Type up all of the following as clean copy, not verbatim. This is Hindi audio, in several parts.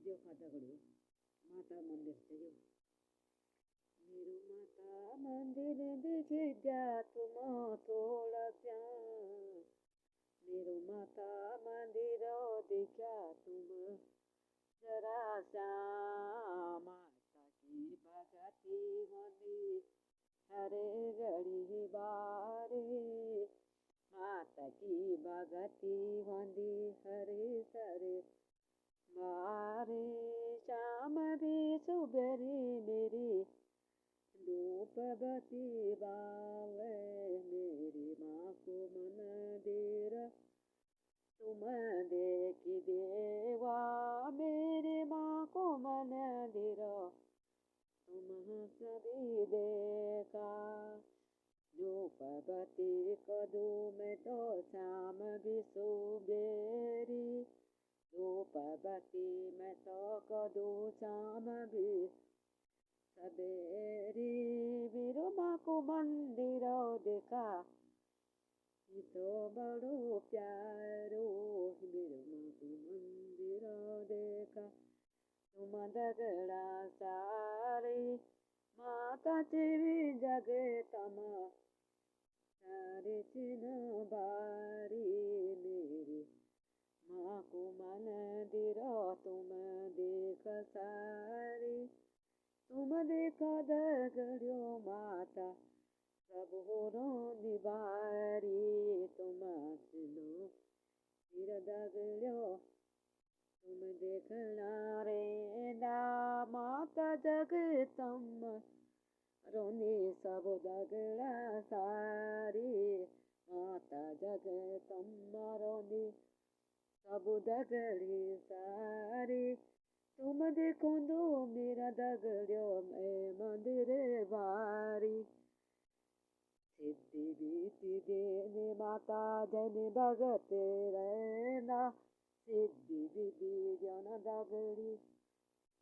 जो खाता करो माता मंदिर से जो मेरो माता मंदिर दिखे जा तुम थोड़ा प्यार मेरो माता मंदिर दिखा तुम जरा श्याम माता की भगती मंदिर हरे घड़ी बारे माता की भगती मंदिर हरे सरे मारे श्याम भी सुबेरी मेरी रूपवती बावे मेरी माँ को मंदिर तुम देखी देवा मेरी माँ को मंदिर तुम सभी देखा रूपवती कदू में तो श्याम भी सुबेरी रूपवती में तो कदू श्याम भी सबेरी मेरो माँ को मंदिर देखा ये तो बड़ो प्यारो मेरो माँ को मंदिर देखा तुम दगड़ा सारे माता तेरी जगे तमा सारे चिन्ह बारी मेरी माँ को मंदिर तुम देख सारी तुम देखा दगड़ो माता सब हो निवारी तुम सुनो फिर दगड़ो तुम देखना रे ना माता जगतम रोने सब दगड़ा सारी माता जगतम रोने सब दगड़ी सारी तुम देखो दो मेरा दगड़ो मैं मंदिर बारी सिद्धि बीती देने माता जन भगत रहना सिद्धि बीती जन दगड़ी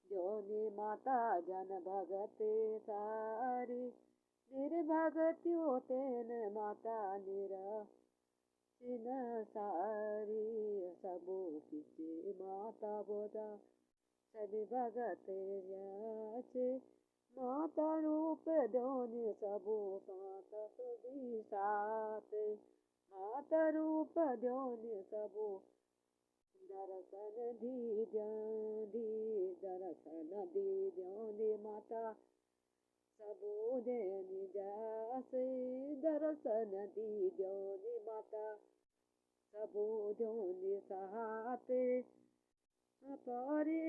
जोने माता जन भगत सारी निर्भगत्यो तेन माता निरा चिन सारी सबो किचे माता बोधा सभी भगत याचे माता रूप दोने सबो माता सभी साथ माता रूप दोने सबो दर्शन दी दर्शन दी माता सबो देनी जासे दर्शन दी माता सबो दोने सहाते अपरे